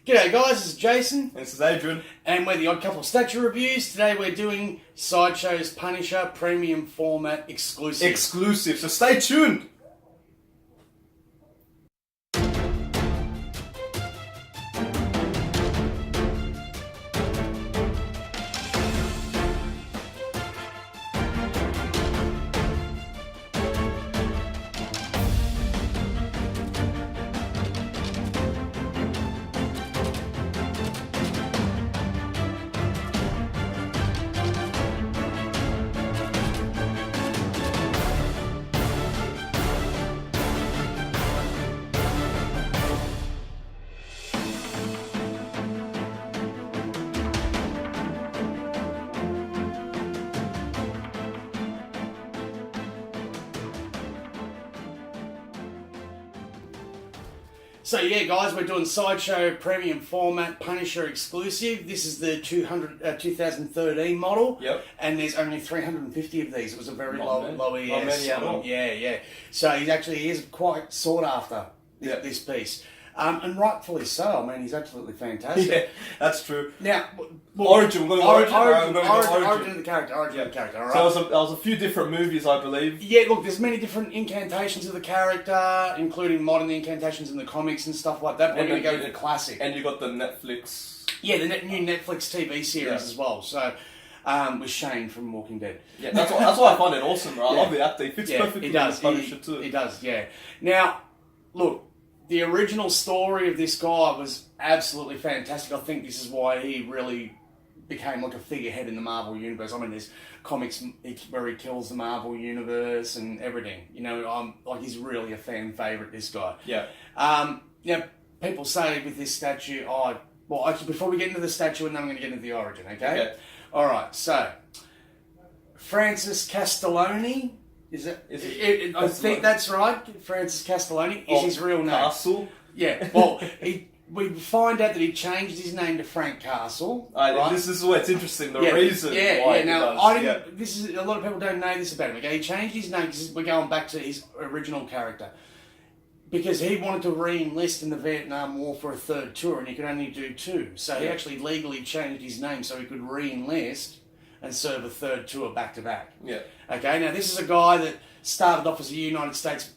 G'day guys, this is Jason. This is Adrian. And we're the Odd Couple Statue Reviews. Today we're doing Sideshow's Punisher Premium Format Exclusive. Exclusive, so stay tuned! So yeah guys, we're doing Sideshow Premium Format Punisher Exclusive. This is the 2013 model. Yep. And there's only 350 of these. It was a very low ES. Not many at all. Yeah. So he is quite sought after, this piece. And rightfully so. I mean, he's absolutely fantastic. Yeah, that's true. Now, Origin of the character. Origin of the character. All right. So there was a few different movies, I believe. Yeah, look, there's many different incantations of the character, including modern incantations in the comics and stuff like that. But we're going to go to the classic. And you got the Netflix. Yeah, the new Netflix TV series as well. So, with Shane from Walking Dead. Yeah, that's why I find it awesome. Right? I love the actor. He fits perfectly. He does. In Punisher too. He does. Yeah. Now, look. The original story of this guy was absolutely fantastic. I think this is why he really became like a figurehead in the Marvel Universe. I mean, there's comics where he kills the Marvel Universe and everything. You know, he's really a fan favourite, this guy. Yeah. People say with this statue, well, actually, before we get into the statue, and then I'm going to get into the origin, okay? All right, so, Francis Castelloni... I think that's right. Francis Castelloni is his real name. Castle? Yeah. Well, we find out that he changed his name to Frank Castle. Right? This is where it's interesting. The reason why. Now, this is a lot of people don't know this about him. Okay, he changed his name because we're going back to his original character because he wanted to re-enlist in the Vietnam War for a third tour, and he could only do two. So he actually legally changed his name so he could re-enlist and serve a third tour back to back. Yeah. Okay. Now this is a guy that started off as a United States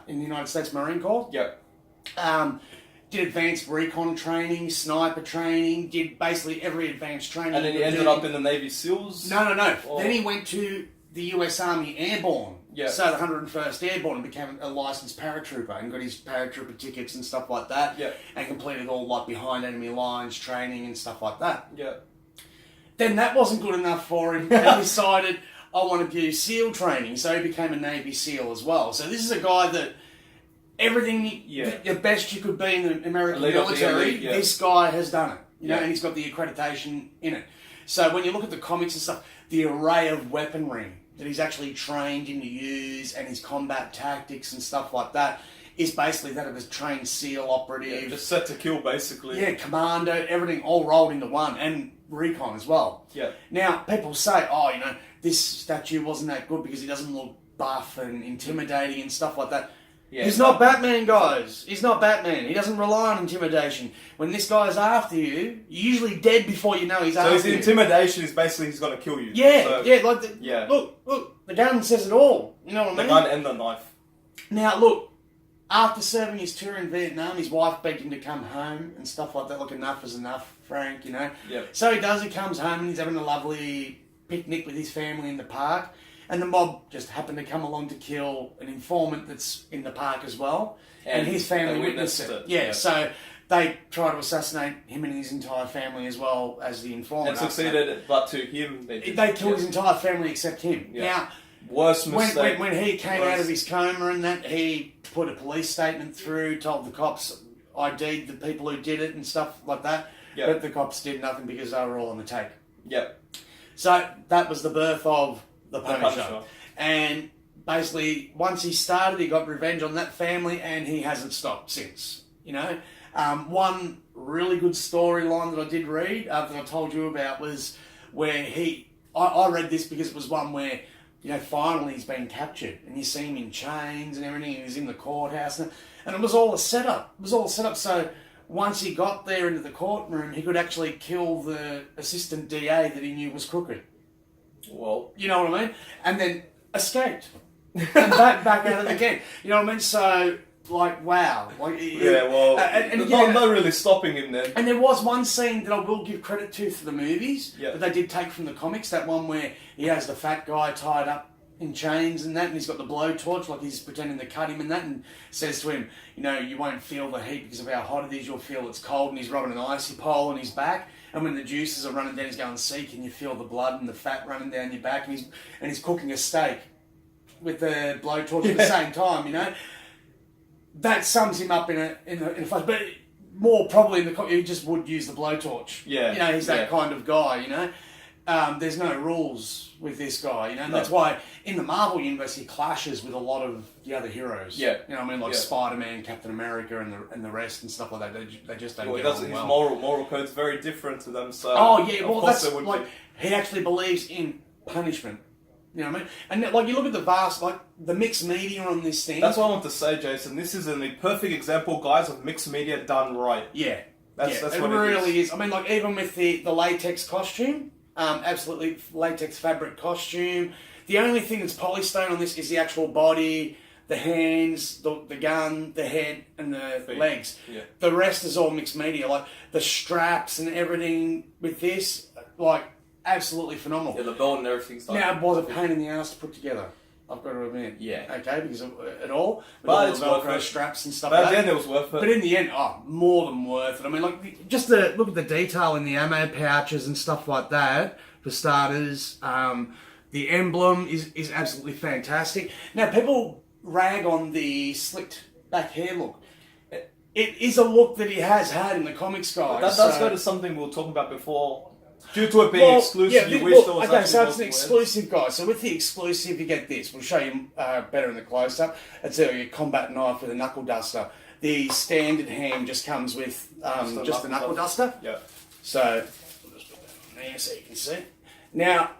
in the United States Marine Corps. Yep. Did advanced recon training, sniper training, did basically every advanced training. And then he ended up in the Navy SEALs. No. Then he went to the U.S. Army Airborne. Yeah. So the 101st Airborne and became a licensed paratrooper and got his paratrooper tickets and stuff like that. Yeah. And completed all like behind enemy lines training and stuff like that. Yeah. Then that wasn't good enough for him. And he decided, I want to do SEAL training. So he became a Navy SEAL as well. So this is a guy that everything the best you could be in the American military, this guy has done it. You know, and he's got the accreditation in it. So when you look at the comics and stuff, the array of weaponry that he's actually trained in to use and his combat tactics and stuff like that is basically that of a trained SEAL operative. Yeah, just set to kill, basically. Yeah, commando, everything all rolled into one. And recon as well. Yeah. Now, people say, this statue wasn't that good because he doesn't look buff and intimidating and stuff like that. Yeah, he's not Batman, guys. He's not Batman. He doesn't rely on intimidation. When this guy's after you, you're usually dead before you know he's after you. So his intimidation is basically he's going to kill you. Yeah, Look, the gun says it all. You know what I mean? The gun and the knife. Now, look, after serving his tour in Vietnam, his wife begged him to come home and stuff like that. Look, enough is enough, Frank, you know. Yep. So he does. He comes home and he's having a lovely picnic with his family in the park. And the mob just happened to come along to kill an informant that's in the park as well. And his family witnessed it. Yeah, so they try to assassinate him and his entire family as well as the informant. And succeeded, but to him... They killed his entire family except him. Yeah. Now... Worst mistake. When he came out of his coma and that, he put a police statement through, told the cops ID'd the people who did it and stuff like that. Yep. But the cops did nothing because they were all on the tape. Yep. So that was the birth of the Punisher. And basically, once he started, he got revenge on that family and he hasn't stopped since. You know? One really good storyline that I did read, that I told you about, was where I read this because it was one where finally he's been captured, and you see him in chains and everything, and he's in the courthouse, and it was all a setup. So once he got there into the courtroom, he could actually kill the assistant DA that he knew was crooked. Well, you know what I mean? And then escaped. And back out of the game. You know what I mean? So, like, wow. Like, yeah, well, and not really stopping him then. And there was one scene that I will give credit to for the movies that they did take from the comics. That one where he has the fat guy tied up in chains and that, and he's got the blowtorch, like he's pretending to cut him and that, and says to him, you know, you won't feel the heat because of how hot it is, you'll feel it's cold, and he's rubbing an icy pole on his back, and when the juices are running down, he's going, see, can you feel the blood and the fat running down your back, and he's cooking a steak with the blowtorch at the same time, you know. That sums him up in a flash, but more probably he just would use the blowtorch. Yeah. You know, he's that kind of guy, you know. There's no rules with this guy, you know, and that's why in the Marvel universe he clashes with a lot of the other heroes. Yeah. You know what I mean? Like Spider-Man, Captain America, and the rest and stuff like that. They just don't get on his well. moral code's very different to them, so... Oh, yeah, well, that's like... He actually believes in punishment. You know what I mean? And like you look at the vast, like the mixed media on this thing. That's what I want to say, Jason. This is the perfect example, guys, of mixed media done right. Yeah. That's what it really is. I mean, like even with the latex costume, absolutely latex fabric costume. The only thing that's polystone on this is the actual body, the hands, the gun, the head, and the legs. Yeah. The rest is all mixed media. Like the straps and everything with this, like absolutely phenomenal. Yeah, the belt and everything's like... Now, it was a pain in the ass to put together. I've got to admit. Yeah. Okay, because of it all. With but all it's the Velcro worth it. straps and stuff but like that. at the end, it was worth it. But in the end, more than worth it. I mean, like, just look at the detail in the ammo pouches and stuff like that, for starters. The emblem is absolutely fantastic. Now, people rag on the slicked back hair look. It is a look that he has had in the comics, guys. That does go to something we were talking about before. Due to it being exclusive, you wish there was okay, so it's an exclusive, guys. So with the exclusive, you get this. We'll show you better in the close-up. It's a combat knife with a knuckle duster. The standard hand just comes with just the knuckle duster. Yeah. So I'll just put that on there so you can see. Now,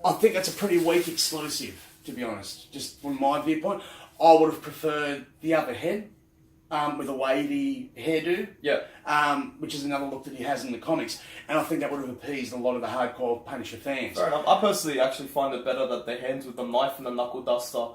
I think that's a pretty weak exclusive, to be honest. Just from my viewpoint, I would have preferred the other head. With a wavy hairdo, which is another look that he has in the comics, and I think that would have appeased a lot of the hardcore Punisher fans. Fair enough. I personally actually find it better that the hands with the knife and the knuckle duster.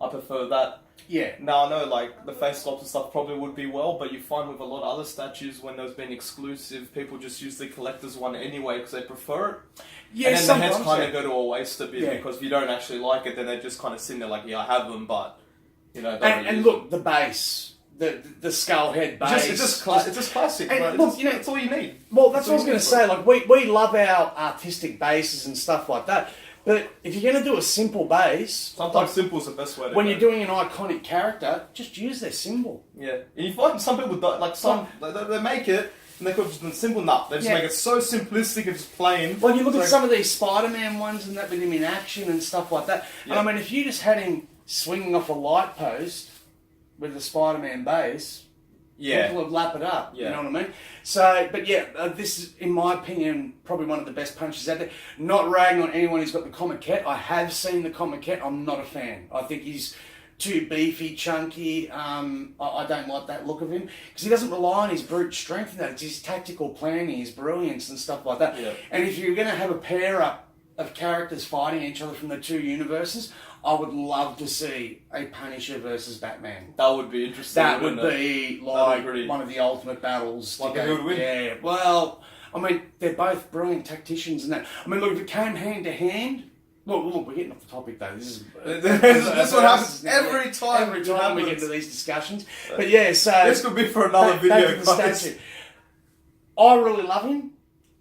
I prefer that. Yeah. Now I know like the face sculpt and stuff probably would be well, but you find with a lot of other statues when there's been exclusive, people just use the collector's one anyway because they prefer it. Yeah, and then the heads kind of go to a waste a bit because if you don't actually like it, then they just kind of sit there like, yeah, I have them, but you know. And look, the base. The skull head base. It's just classic. And look, that's all you need. Well, that's what I was going to say. Like we love our artistic bases and stuff like that. But if you're going to do a simple base, sometimes simple is the best way to when go. you're doing an iconic character, just use their symbol. Yeah, and you find some people they make it. And they put just a simple nut. They just make it so simplistic and just plain. Well, you look at some of these Spider-Man ones and that with him in action and stuff like that. Yeah. And I mean, if you just had him swinging off a light post with the Spider-Man base, people would lap it up. You know what I mean? So, but this is, in my opinion, probably one of the best punches out there. Not ragging on anyone who's got the comic-cat. I have seen the comic-cat. I'm not a fan. I think he's too beefy, chunky. I don't like that look of him because he doesn't rely on his brute strength and that. It's his tactical planning, his brilliance and stuff like that. Yeah. And if you're going to have a pair up of characters fighting each other from the two universes, I would love to see a Punisher versus Batman. That would be interesting. That would be like one of the ultimate battles. Like who would win? Yeah, well, I mean, they're both brilliant tacticians and that. I mean, look, if it came hand to hand. Look, we're getting off the topic though. This is what happens every time. Every time we get into these discussions. But yeah, so this could be for another video. I really love him,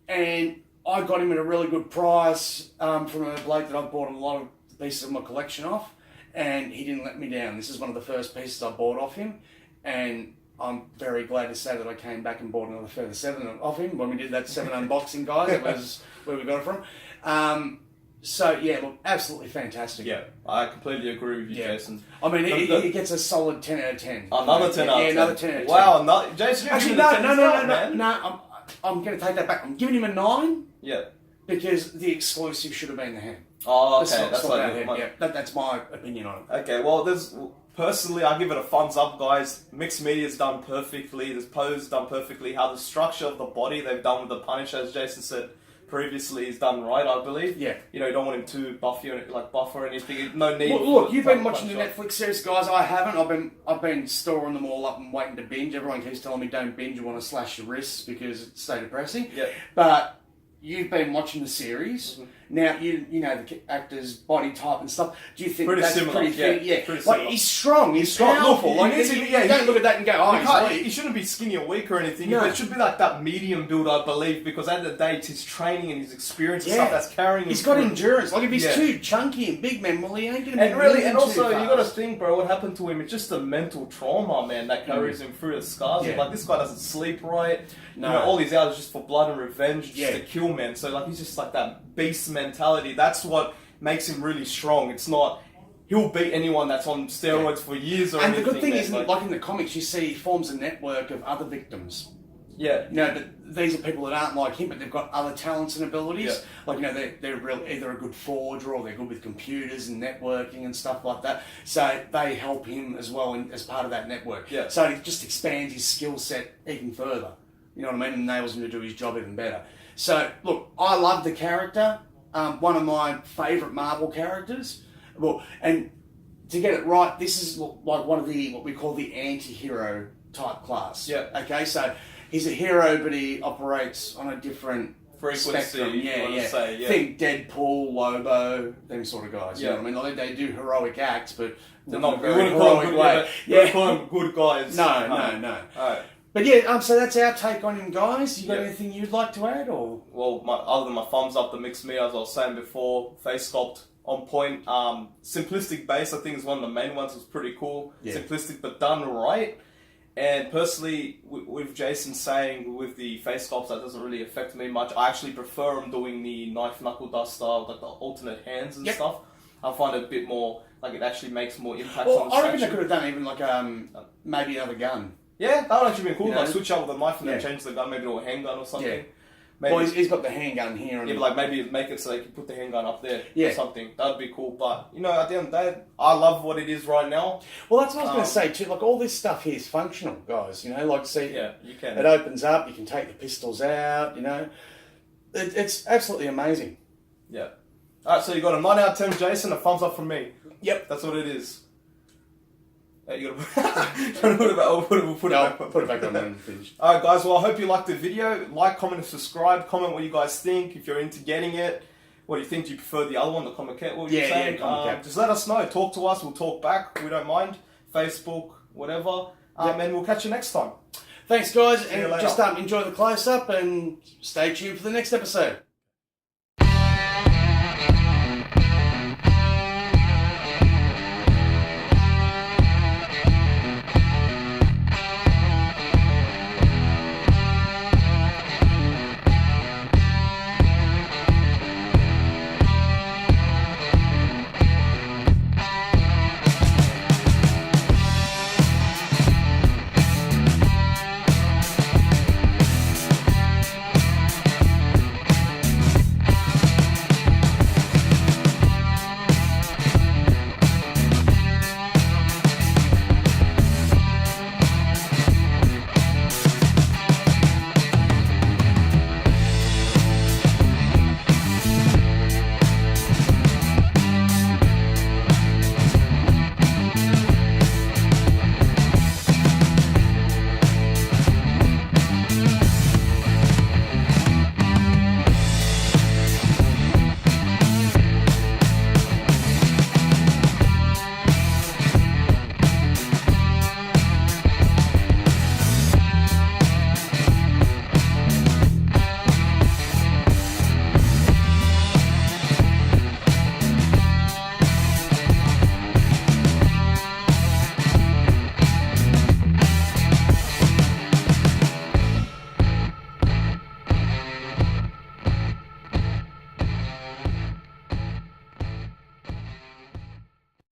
and I got him at a really good price from a bloke that I've bought a lot of pieces of my collection off, and he didn't let me down. This is one of the first pieces I bought off him, and I'm very glad to say that I came back and bought another further 7 off him when we did that 7 unboxing, guys. That was where we got it from. So, yeah, look, absolutely fantastic. Yeah, I completely agree with you, Jason. I mean, he gets a solid 10 out of 10. Another 10 out of 10. Yeah, another 10 out of 10. Wow, Jason, actually, no, I'm going to take that back. I'm giving him a 9. Yeah. Because the exclusive should have been the hand. Oh, okay. That's my opinion on it. Okay, well, Personally, I give it a thumbs up, guys. Mixed media's done perfectly. The pose done perfectly. How the structure of the body they've done with the Punisher, as Jason said previously, is done right, I belive. Yeah. You know, you don't want him too buffy or buff or anything. No need. Well, look, you've been watching the Netflix series, guys. I haven't. I've been storing them all up and waiting to binge. Everyone keeps telling me don't binge. You want to slash your wrists because it's so depressing. Yeah. But you've been watching the series. Now, you know the actor's body type and stuff. Do you think Pretty that's similar, pretty yeah, thin? Yeah. pretty Like, similar. he's strong, he's strong. powerful. Look, Like, he needs to be- yeah, you don't he- look at that and go, oh, he's He weak. shouldn't be skinny or weak or anything. No. But it should be like that medium build, I believe, because at the end of the day, it's his training and his experience and Yeah. stuff that's carrying him. He's got through. endurance. Like, if he's Yeah. too chunky and big, man, well, he ain't going to be And really, moving and also, too you got to fast. think, bro, what happened to him? It's just the mental trauma, man, that carries him through the scars. Yeah. Like, this guy doesn't sleep right. No. You know, all he's out is just for blood and revenge, just Yeah. to kill men. So, like, he's just like that beast mentality. That's what makes him really strong. It's not, he'll beat anyone that's on steroids for years or And the anything. good thing man. is, like in the comics, you see he forms a network of other victims. Yeah. You know, but these are people that aren't like him, but they've got other talents and abilities. Yeah. Like, you know, they're either a good forger or they're good with computers and networking and stuff like that. So they help him as well as part of that network. Yeah. So it just expands his skill set even further. You know what I mean? And enables him to do his job even better. So, look, I love the character. One of my favourite Marvel characters. Well, and to get it right, this is like one of the, what we call the anti-hero type class. Yeah. Okay, so he's a hero, but he operates on a different Frequency, spectrum. you Yeah, wanna yeah. say, yeah. Think Deadpool, Lobo, them sort of guys. You Yeah. know what I mean? Like, they do heroic acts, but They're not not, in a we very wouldn't call heroic them way. good, we wouldn't call them good guys. No. Alright. But yeah, so that's our take on him, guys. You got Yeah. anything you'd like to add, or? Well, other than my thumbs up, the mixed media, as I was saying before, face sculpt on point. Simplistic base, I think, is one of the main ones. Was pretty cool. Yeah. Simplistic, but done right. And personally, with Jason saying with the face sculpts, that doesn't really affect me much. I actually prefer him doing the knife knuckle duster, like the alternate hands and Yep. stuff. I find it a bit more, like it actually makes more impact Well, on the I reckon they statue. could have done even like maybe another gun. Yeah, that would actually be cool. You Like know? switch out with a knife and then Yeah. change the gun, maybe to a handgun or something. Yeah. Maybe, Well, he's got the handgun here, and yeah, but like maybe make it so they can put the handgun up there Yeah. or something. That'd be cool. But you know, at the end of the day, I love what it is right now. well, that's what I was going to say too. Like, all this stuff here is functional, guys. You know, like, see, Yeah, you can. it opens up. You can take the pistols out. You know, it's absolutely amazing. Yeah. Alright, so you got a 9 out of 10, Jason, a thumbs up from me. Yep. That's what it is. Hey, you gotta put it back. We'll put it No, back. put it back on and finish. Alright, guys, well, I hope you liked the video. Like, comment, and subscribe. Comment what you guys think. If you're into getting it, what do you think? Do you prefer the other one, the Comic Cat? What were you Yeah, saying? yeah, Comic Cat. Just let us know. Talk to us. We'll talk back. We don't mind. Facebook, whatever. And we'll catch you next time. Thanks, guys, you and later. just enjoy the close up and stay tuned for the next episode.